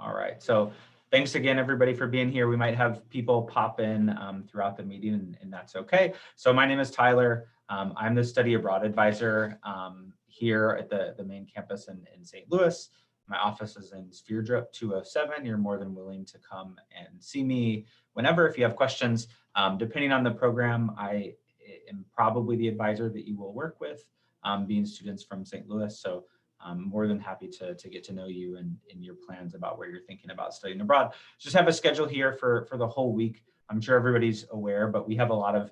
All right, so thanks again, everybody, for being here. We might have people pop in throughout the meeting, and that's okay. So my name is Tyler. I'm the study abroad advisor here at the main campus in St. Louis. My office is in Spheredrop 207. You're more than willing to come and see me whenever if you have questions. Depending on the program, I am probably the advisor that you will work with, being students from St. Louis. So I'm more than happy to get to know you and your plans about where you're thinking about studying abroad. Just have a schedule here for the whole week. I'm sure everybody's aware, but we have a lot of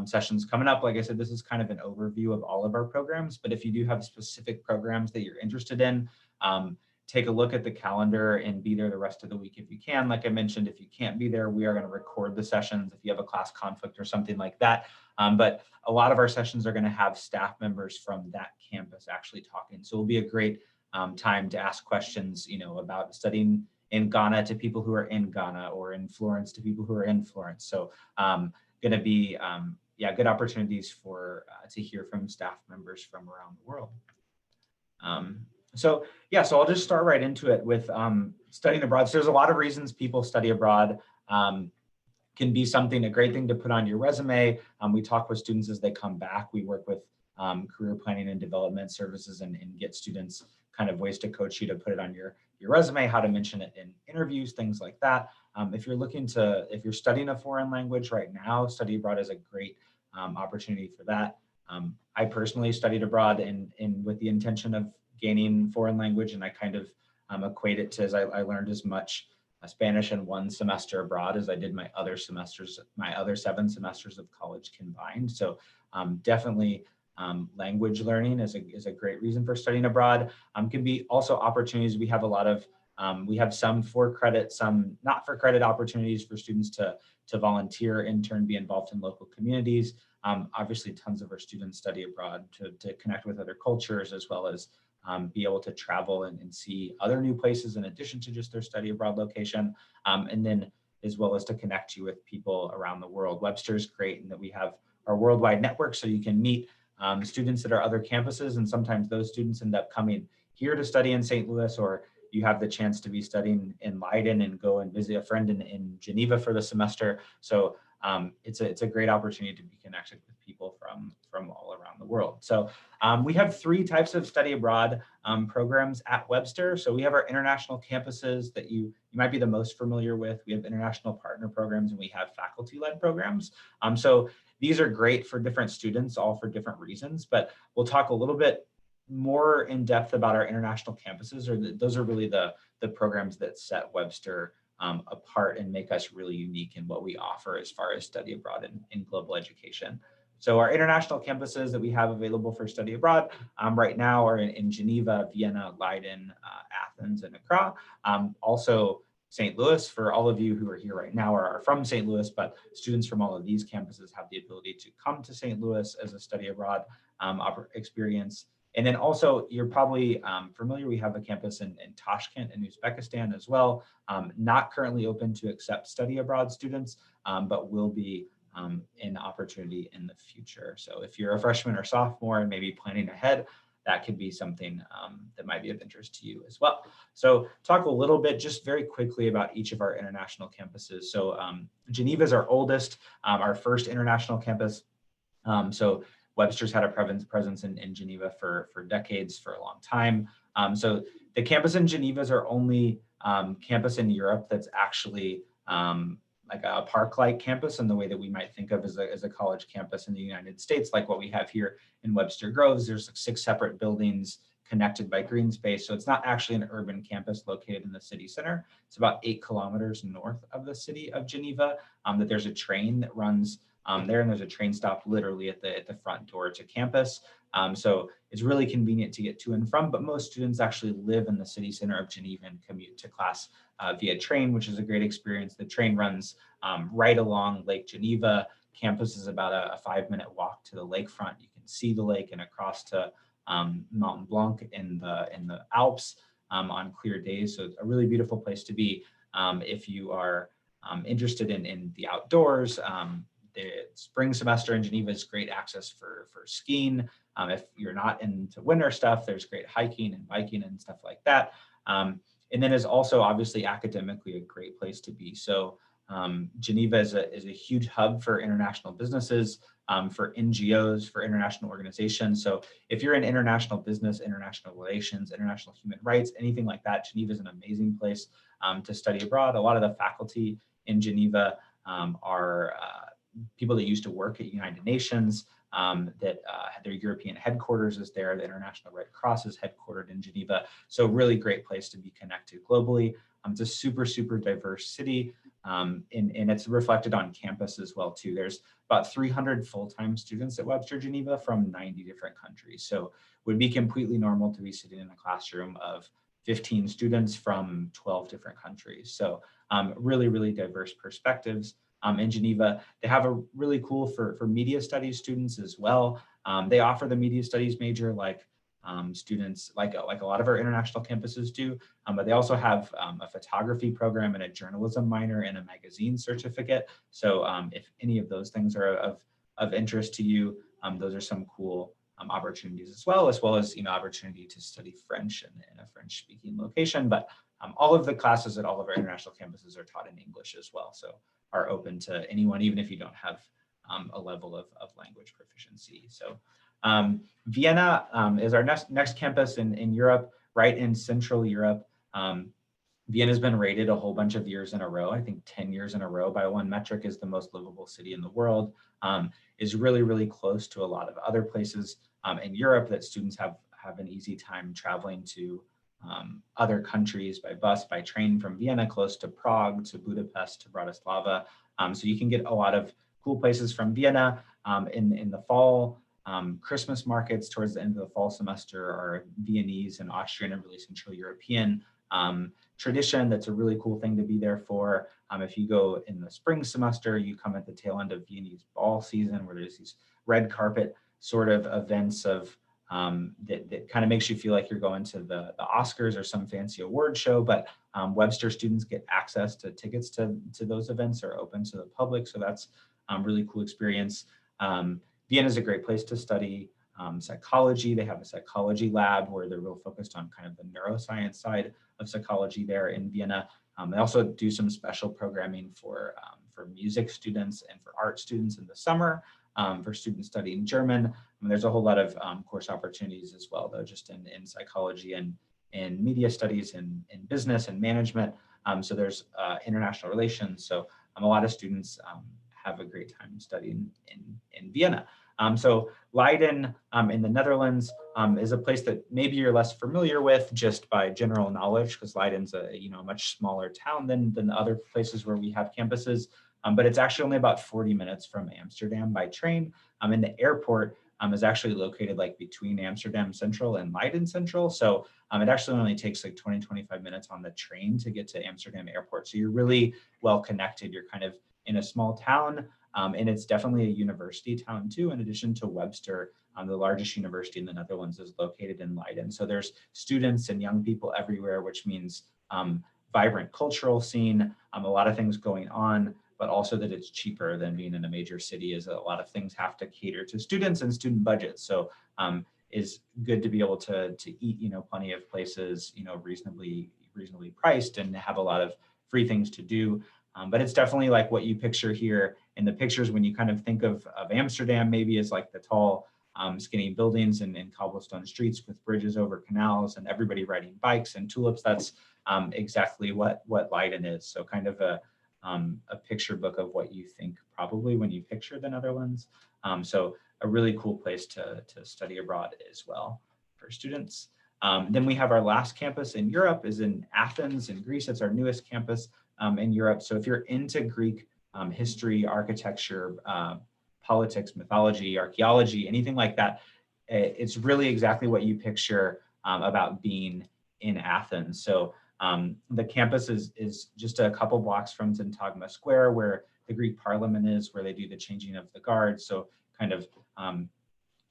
sessions coming up. Like I said, this is kind of an overview of all of our programs, but if you do have specific programs that you're interested in, take a look at the calendar and be there the rest of the week if you can. Like I mentioned, if you can't be there, we are going to record the sessions if you have a class conflict or something like that. But a lot of our sessions are going to have staff members from that campus actually talking. So it'll be a great time to ask questions, about studying in Ghana to people who are in Ghana, or in Florence to people who are in Florence. So going to be, good opportunities for to hear from staff members from around the world. So I'll just start right into it with studying abroad. So there's a lot of reasons people study abroad. Can be a great thing to put on your resume. We talk with students as they come back. We work with career planning and development services and get students kind of ways to coach you to put it on your resume, how to mention it in interviews, things like that. If you're studying a foreign language right now, study abroad is a great opportunity for that. I personally studied abroad with the intention of gaining foreign language, and I kind of equate it to as I learned as much Spanish in one semester abroad as I did my other 7 semesters of college combined. So definitely language learning is a great reason for studying abroad. Can be also opportunities. We have a lot of we have some for credit, some not for credit opportunities for students to volunteer, intern, be involved in local communities. Obviously, tons of our students study abroad to connect with other cultures, as well as be able to travel and see other new places in addition to just their study abroad location, and then as well as to connect you with people around the world. Webster is great in that we have our worldwide network, so you can meet students at our other campuses, and sometimes those students end up coming here to study in St. Louis, or you have the chance to be studying in Leiden and go and visit a friend in Geneva for the semester. So it's a great opportunity to be connected with people from all around the world. So we have 3 types of study abroad programs at Webster. So we have our international campuses that you might be the most familiar with. We have international partner programs, and we have faculty-led programs. So these are great for different students, all for different reasons, but we'll talk a little bit more in depth about our international campuses, or those are really the programs that set Webster apart and make us really unique in what we offer as far as study abroad in global education. So our international campuses that we have available for study abroad right now are in Geneva, Vienna, Leiden, Athens, and Accra. Also St. Louis, for all of you who are here right now are from St. Louis, but students from all of these campuses have the ability to come to St. Louis as a study abroad experience. And then also, you're probably familiar, we have a campus in Tashkent in Uzbekistan as well, not currently open to accept study abroad students, but will be an opportunity in the future. So if you're a freshman or sophomore and maybe planning ahead, that could be something that might be of interest to you as well. So talk a little bit just very quickly about each of our international campuses. So Geneva is our oldest, our first international campus. So Webster's had a presence in Geneva for decades, for a long time. So the campus in Geneva is our only campus in Europe that's actually like a park-like campus in the way that we might think of as a college campus in the United States, like what we have here in Webster Groves. There's like 6 separate buildings connected by green space. So it's not actually an urban campus located in the city center. It's about 8 kilometers north of the city of Geneva, that there's a train that runs there, and there's a train stop literally at the front door to campus. So it's really convenient to get to and from, but most students actually live in the city center of Geneva and commute to class via train, which is a great experience. The train runs right along Lake Geneva. Campus is about a 5-minute walk to the lakefront. You can see the lake and across to Mont Blanc in the Alps on clear days. So it's a really beautiful place to be if you are interested in the outdoors. The spring semester in Geneva is great access for skiing. If you're not into winter stuff, there's great hiking and biking and stuff like that. And then is also obviously academically a great place to be. So Geneva is a huge hub for international businesses, for NGOs, for international organizations. So if you're in international business, international relations, international human rights, anything like that, Geneva is an amazing place to study abroad. A lot of the faculty in Geneva are people that used to work at United Nations, that their European headquarters is there. The International Red Cross is headquartered in Geneva. So really great place to be connected globally. It's a super, super diverse city. And it's reflected on campus as well too. There's about 300 full-time students at Webster Geneva from 90 different countries. So it would be completely normal to be sitting in a classroom of 15 students from 12 different countries. So really, really diverse perspectives. In Geneva, they have a really cool for media studies students as well. They offer the media studies major like students, like a lot of our international campuses do, but they also have a photography program and a journalism minor and a magazine certificate. So if any of those things are of interest to you, those are some cool opportunities as well as opportunity to study French in a French speaking location. But all of the classes at all of our international campuses are taught in English as well. So are open to anyone, even if you don't have a level of language proficiency. So Vienna is our next campus in Europe, right in Central Europe. Vienna has been rated a whole bunch of years in a row. I think 10 years in a row by one metric is the most livable city in the world. Is really, really close to a lot of other places in Europe that students have an easy time traveling to other countries by bus, by train from Vienna, close to Prague, to Budapest, to Bratislava. So you can get a lot of cool places from Vienna in the fall. Christmas markets towards the end of the fall semester are Viennese and Austrian and really Central European tradition. That's a really cool thing to be there for. If you go in the spring semester, you come at the tail end of Viennese ball season where there's these red carpet sort of events of that kind of makes you feel like you're going to the Oscars or some fancy award show, but Webster students get access to tickets to those events are open to the public. So that's really cool experience. Vienna is a great place to study psychology. They have a psychology lab where they're real focused on kind of the neuroscience side of psychology there in Vienna. They also do some special programming for music students and for art students in the summer. For students studying German. There's a whole lot of course opportunities as well, though, just in psychology and in media studies and in business and management. So there's international relations. So a lot of students have a great time studying in Vienna. So Leiden in the Netherlands is a place that maybe you're less familiar with just by general knowledge, because Leiden's a much smaller town than other places where we have campuses. But it's actually only about 40 minutes from Amsterdam by train. And the airport is actually located like between Amsterdam Central and Leiden Central. So it actually only takes like 20, 25 minutes on the train to get to Amsterdam Airport. So you're really well connected. You're kind of in a small town, and it's definitely a university town too. In addition to Webster, the largest university in the Netherlands is located in Leiden. So there's students and young people everywhere, which means vibrant cultural scene, a lot of things going on, but also that it's cheaper than being in a major city, as a lot of things have to cater to students and student budgets. So is good to be able to eat, plenty of places, reasonably priced and have a lot of free things to do. But it's definitely like what you picture here in the pictures when you kind of think of Amsterdam, maybe as like the tall, skinny buildings and cobblestone streets with bridges over canals and everybody riding bikes and tulips. That's exactly what Leiden is. So kind of a picture book of what you think probably when you picture the Netherlands. So a really cool place to study abroad as well for students. Then we have our last campus in Europe is in Athens in Greece. It's our newest campus in Europe. So if you're into Greek history, architecture, politics, mythology, archaeology, anything like that, it's really exactly what you picture about being in Athens. So the campus is just a couple blocks from Syntagma Square, where the Greek Parliament is, where they do the changing of the guard. So kind of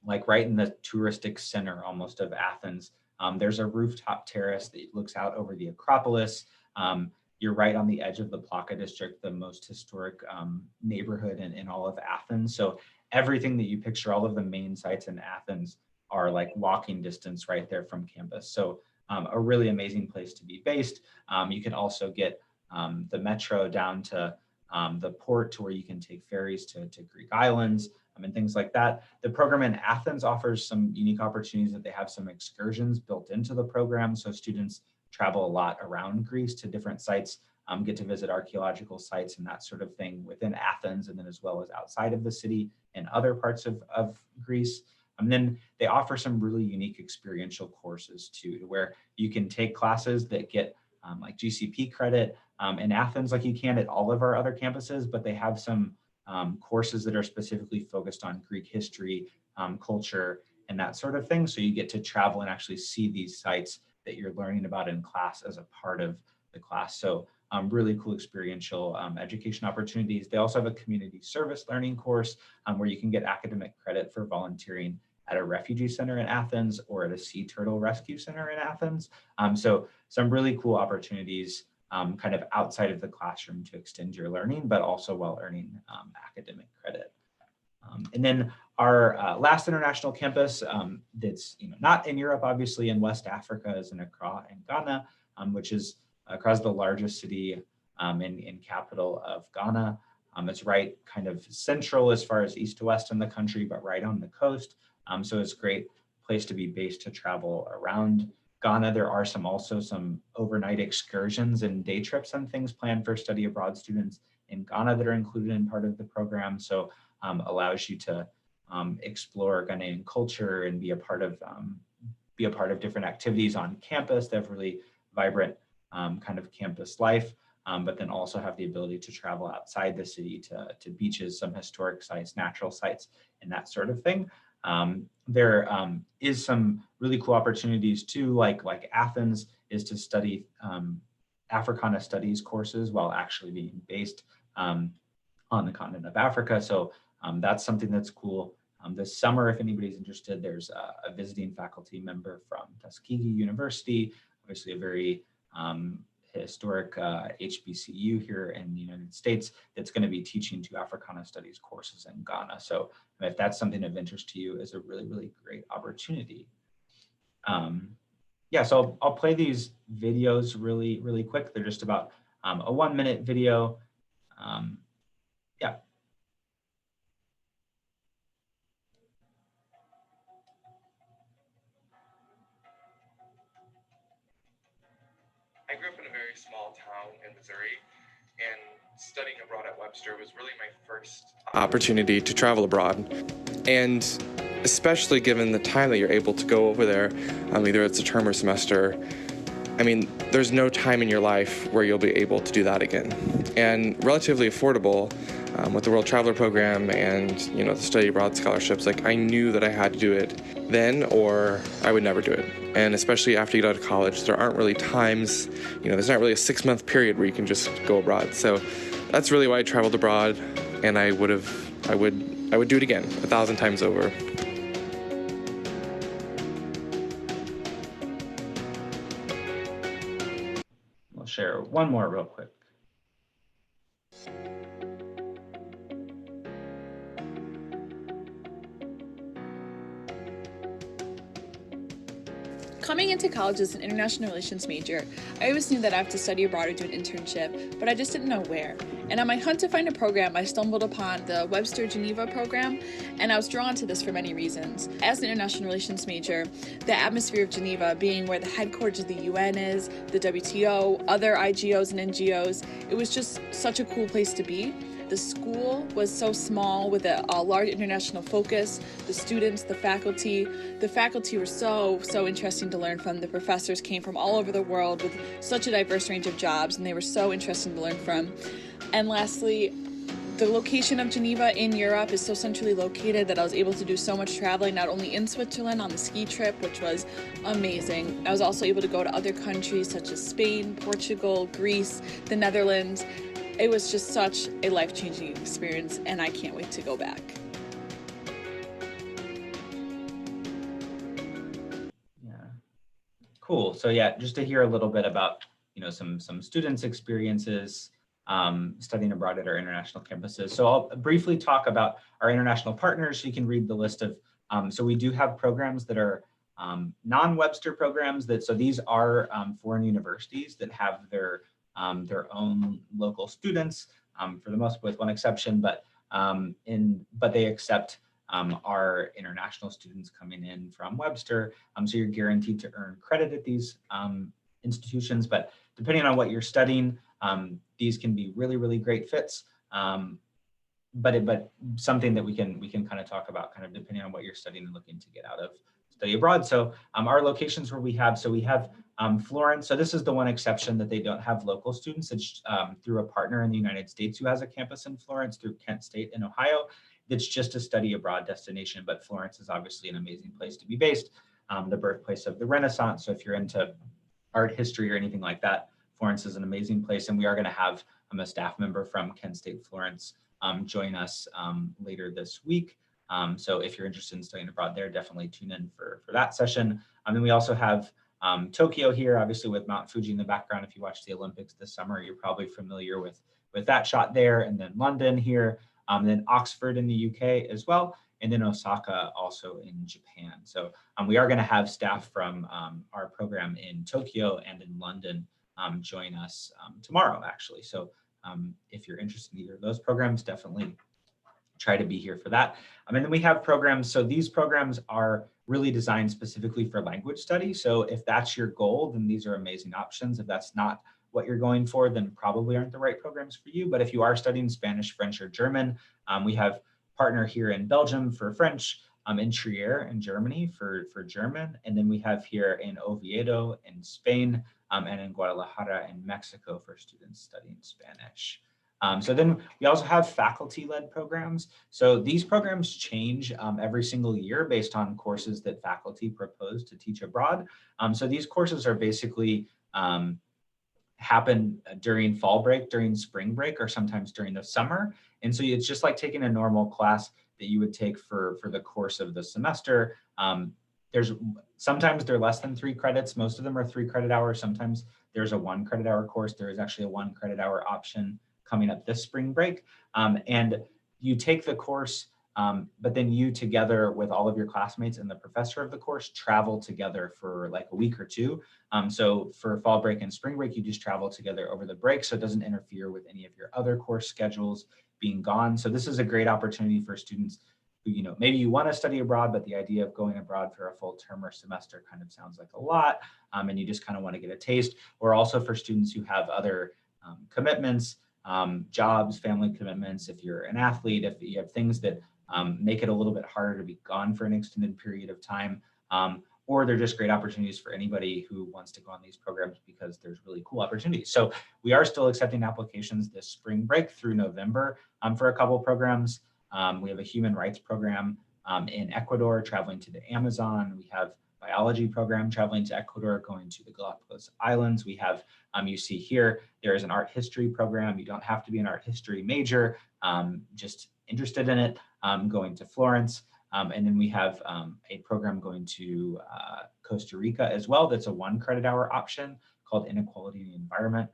like right in the touristic center almost of Athens. There's a rooftop terrace that looks out over the Acropolis. You're right on the edge of the Plaka district, the most historic neighborhood in all of Athens. So everything that you picture, all of the main sites in Athens are like walking distance right there from campus. So a really amazing place to be based. You can also get the metro down to the port to where you can take ferries to Greek islands and things like that. The program in Athens offers some unique opportunities that they have some excursions built into the program. So students travel a lot around Greece to different sites, get to visit archaeological sites and that sort of thing within Athens, and then as well as outside of the city and other parts of Greece. And then they offer some really unique experiential courses too, to where you can take classes that get like GCP credit in Athens, like you can at all of our other campuses, but they have some courses that are specifically focused on Greek history, culture, and that sort of thing. So you get to travel and actually see these sites that you're learning about in class as a part of the class. So really cool experiential education opportunities. They also have a community service learning course where you can get academic credit for volunteering at a refugee center in Athens or at a sea turtle rescue center in Athens. So some really cool opportunities kind of outside of the classroom to extend your learning, but also while earning academic credit. And then our last international campus that's not in Europe, obviously in West Africa, is in Accra in Ghana, which is Accra's the largest city and capital of Ghana. It's right kind of central as far as east to west in the country, but right on the coast. So it's a great place to be based to travel around Ghana. There are also some overnight excursions and day trips and things planned for study abroad students in Ghana that are included in part of the program. So allows you to explore Ghanaian culture and be a part of different activities on campus. They have really vibrant kind of campus life, but then also have the ability to travel outside the city to beaches, some historic sites, natural sites, and that sort of thing. There is some really cool opportunities too, like Athens is to study Africana studies courses while actually being based on the continent of Africa. So that's something that's cool. This summer, if anybody's interested, there's a visiting faculty member from Tuskegee University, obviously a very historic HBCU here in the United States, that's going to be teaching two Africana studies courses in Ghana. So if that's something of interest to you, is a really, really great opportunity. Yeah, so I'll play these videos really, really quick. They're just about a 1-minute video. Yeah. I grew up in a very small town in Missouri, and studying abroad at Webster was really my first opportunity to travel abroad. And especially given the time that you're able to go over there, either it's a term or semester, I mean, there's no time in your life where you'll be able to do that again. And relatively affordable with the World Traveler Program and, the study abroad scholarships, like I knew that I had to do it then or I would never do it. And especially after you get out of college, there aren't really times, there's not really a 6-month period where you can just go abroad. So that's really why I traveled abroad, and I would do it again 1,000 times over. We'll share one more real quick. Coming into college as an international relations major, I always knew that I have to study abroad or do an internship, but I just didn't know where. And on my hunt to find a program, I stumbled upon the Webster Geneva program, and I was drawn to this for many reasons. As an international relations major, the atmosphere of Geneva, being where the headquarters of the UN is, the WTO, other IGOs and NGOs, it was just such a cool place to be. The school was so small with a large international focus. The students, the faculty were so interesting to learn from. The professors came from all over the world with such a diverse range of jobs, and they were so interesting to learn from. And lastly, the location of Geneva in Europe is so centrally located that I was able to do so much traveling, not only in Switzerland on the ski trip, which was amazing. I was also able to go to other countries such as Spain, Portugal, Greece, the Netherlands. It was just such a life-changing experience, and I can't wait to go back. Yeah, cool. So yeah, just to hear a little bit about some students' experiences studying abroad at our international campuses. So I'll briefly talk about our international partners. You can read the list of. So we do have programs that are non-Webster programs so these are foreign universities that have their own local students, for the most, with one exception, but they accept our international students coming in from Webster. So you're guaranteed to earn credit at these institutions, but depending on what you're studying, these can be really, really great fits. But something that we can kind of talk about, kind of depending on what you're studying and looking to get out of study abroad. So our locations where we have Florence. So this is the one exception that they don't have local students. It's through a partner in the United States who has a campus in Florence, through Kent State in Ohio. It's just a study abroad destination, but Florence is obviously an amazing place to be based, the birthplace of the Renaissance. So if you're into art history or anything like that, Florence is an amazing place. And we are going to have a staff member from Kent State Florence join us later this week. So if you're interested in studying abroad there, definitely tune in for that session. Then we also have Tokyo here, obviously with Mount Fuji in the background. If you watched the Olympics this summer, you're probably familiar with that shot there. And then London here, then Oxford in the UK as well, and then Osaka also in Japan. So we are going to have staff from our program in Tokyo and in London join us tomorrow, actually. So if you're interested in either of those programs, definitely try to be here for that. And then we have programs. So these programs are really designed specifically for language study. So if that's your goal, then these are amazing options. If that's not what you're going for, then probably aren't the right programs for you. But if you are studying Spanish, French, or German, we have partner here in Belgium for French, in Trier in Germany for German. And then we have here in Oviedo in Spain, and in Guadalajara in Mexico for students studying Spanish. So then we also have faculty-led programs. So these programs change every single year based on courses that faculty propose to teach abroad. So these courses are basically happen during fall break, during spring break, or sometimes during the summer. And so it's just like taking a normal class that you would take for the course of the semester. Sometimes they're less than 3 credits. Most of them are 3 credit hours. Sometimes there's a 1 credit hour course. There is actually a 1 credit hour option coming up this spring break. And you take the course, but then you, together with all of your classmates and the professor of the course, travel together for like a week or 2. So for fall break and spring break, you just travel together over the break, so it doesn't interfere with any of your other course schedules being gone. So this is a great opportunity for students who, maybe you want to study abroad, but the idea of going abroad for a full term or semester kind of sounds like a lot, and you just kind of want to get a taste. Or also for students who have other commitments, jobs, family commitments. If you're an athlete, if you have things that make it a little bit harder to be gone for an extended period of time, or they're just great opportunities for anybody who wants to go on these programs because there's really cool opportunities. So we are still accepting applications this spring break through November for a couple programs. We have a human rights program in Ecuador, traveling to the Amazon. We have biology program traveling to Ecuador, going to the Galapagos Islands. We have, you see here, there is an art history program. You don't have to be an art history major, just interested in it, going to Florence. And then we have a program going to Costa Rica as well. That's a 1 credit hour option called Inequality in the Environment.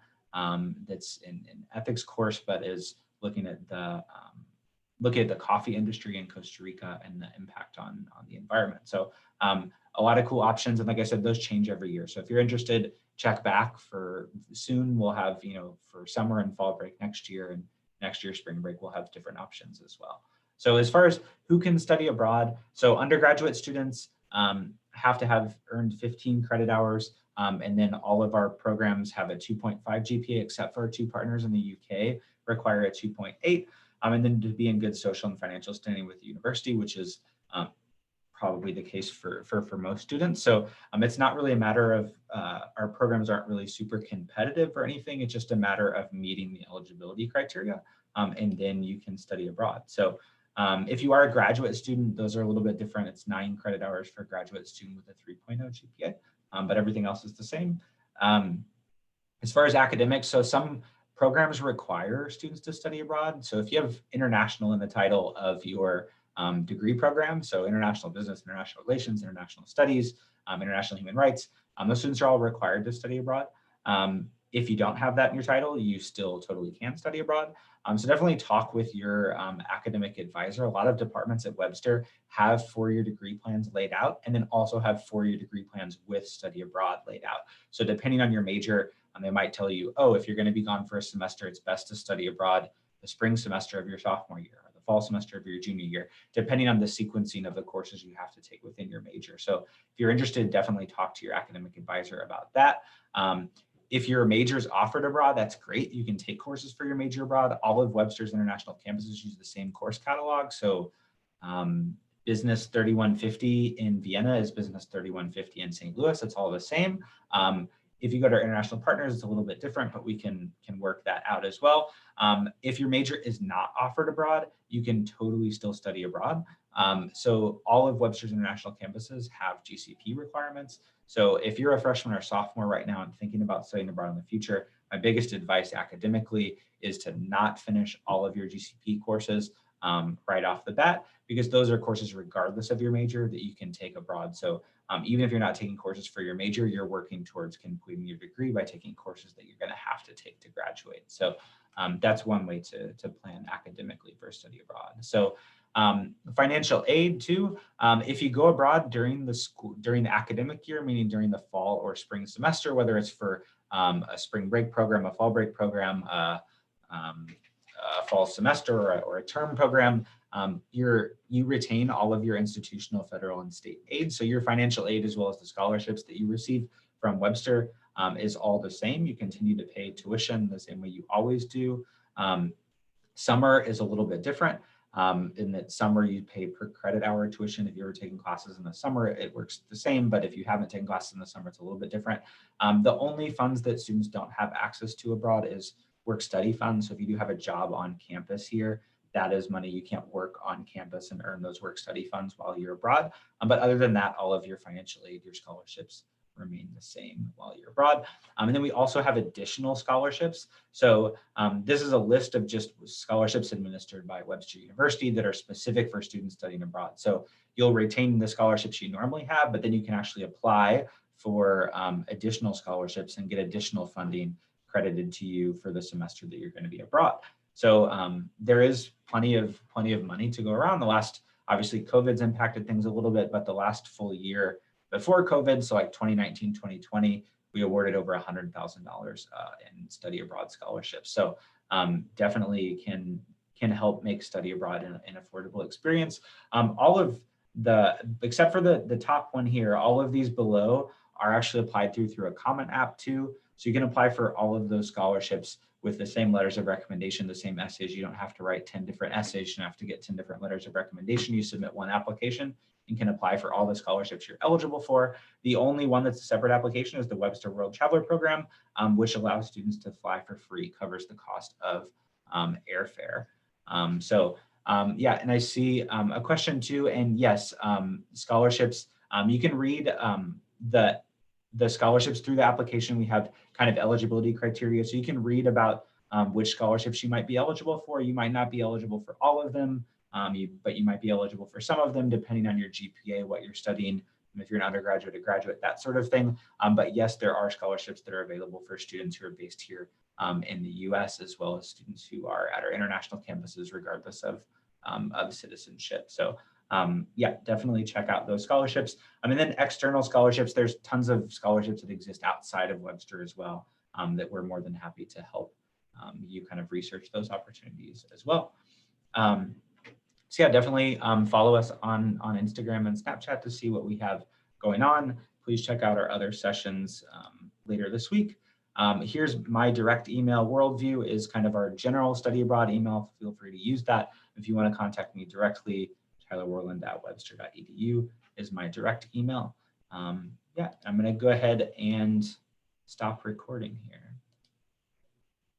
That's an ethics course, but is looking at the coffee industry in Costa Rica and the impact on the environment. So a lot of cool options. And like I said, those change every year. So if you're interested, check back for soon. We'll have, for summer and fall break next year, and next year spring break, we'll have different options as well. So as far as who can study abroad, so undergraduate students have to have earned 15 credit hours. And then all of our programs have a 2.5 GPA, except for our 2 partners in the UK require a 2.8. And then to be in good social and financial standing with the university, which is probably the case for most students. So it's not really a matter of, our programs aren't really super competitive or anything. It's just a matter of meeting the eligibility criteria, and then you can study abroad. So if you are a graduate student, those are a little bit different. It's 9 credit hours for a graduate student with a 3.0 GPA, but everything else is the same. As far as academics, so some programs require students to study abroad. So if you have international in the title of your degree program, so international business, international relations, international studies, international human rights, those students are all required to study abroad. If you don't have that in your title, you still totally can study abroad. So definitely talk with your academic advisor. A lot of departments at Webster have four-year degree plans laid out, and then also have four-year degree plans with study abroad laid out. So depending on your major, they might tell you, oh, if you're going to be gone for a semester, it's best to study abroad the spring semester of your sophomore year, or the fall semester of your junior year, depending on the sequencing of the courses you have to take within your major. So if you're interested, definitely talk to your academic advisor about that. If your major is offered abroad, that's great. You can take courses for your major abroad. All of Webster's international campuses use the same course catalog. So Business 3150 in Vienna is Business 3150 in St. Louis. It's all the same. If you go to our international partners, it's a little bit different, but we can work that out as well. If your major is not offered abroad, you can totally still study abroad. So all of Webster's international campuses have GCP requirements. So if you're a freshman or sophomore right now and thinking about studying abroad in the future, my biggest advice academically is to not finish all of your GCP courses right off the bat, because those are courses regardless of your major that you can take abroad. So even if you're not taking courses for your major, you're working towards completing your degree by taking courses that you're going to have to take to graduate. So that's one way to plan academically for study abroad. So financial aid too. If you go abroad during the academic year, meaning during the fall or spring semester, whether it's for a spring break program, a fall break program, a fall semester, or a term program, you retain all of your institutional, federal, and state aid. So your financial aid, as well as the scholarships that you receive from Webster, is all the same. You continue to pay tuition the same way you always do. Summer is a little bit different. In that summer you pay per credit hour tuition. If you're taking classes in the summer, it works the same, but if you haven't taken classes in the summer, it's a little bit different. The only funds that students don't have access to abroad is work-study funds. So if you do have a job on campus here, that is money. You can't work on campus and earn those work-study funds while you're abroad. But other than that, all of your financial aid, your scholarships remain the same while you're abroad. And then we also have additional scholarships. So this is a list of just scholarships administered by Webster University that are specific for students studying abroad. So you'll retain the scholarships you normally have, but then you can actually apply for additional scholarships and get additional funding credited to you for the semester that you're going to be abroad. So there is plenty of money to go around. Obviously COVID's impacted things a little bit, but the last full year before COVID, so like 2019, 2020, we awarded over $100,000 in study abroad scholarships. So definitely can help make study abroad an affordable experience. Except for the top one here, all of these below are actually applied through a Common App too. So you can apply for all of those scholarships with the same letters of recommendation, the same essays. You don't have to write 10 different essays. You don't have to get 10 different letters of recommendation. You submit one application and can apply for all the scholarships you're eligible for. The only one that's a separate application is the Webster World Traveler Program, which allows students to fly for free, covers the cost of airfare. Yeah, and I see a question too, and yes, scholarships, you can read the scholarships through the application. We have kind of eligibility criteria, so you can read about which scholarships you might be eligible for. You might not be eligible for all of them, but you might be eligible for some of them depending on your GPA, what you're studying, if you're an undergraduate, a graduate, that sort of thing. But yes, there are scholarships that are available for students who are based here in the US, as well as students who are at our international campuses, regardless of citizenship. So yeah, definitely check out those scholarships. And then external scholarships, there's tons of scholarships that exist outside of Webster as well, that we're more than happy to help you kind of research those opportunities as well. So yeah, definitely follow us on Instagram and Snapchat to see what we have going on. Please check out our other sessions later this week. Here's my direct email. Worldview is kind of our general study abroad email. Feel free to use that. If you want to contact me directly, tylerworland@webster.edu is my direct email. Yeah, I'm going to go ahead and stop recording here.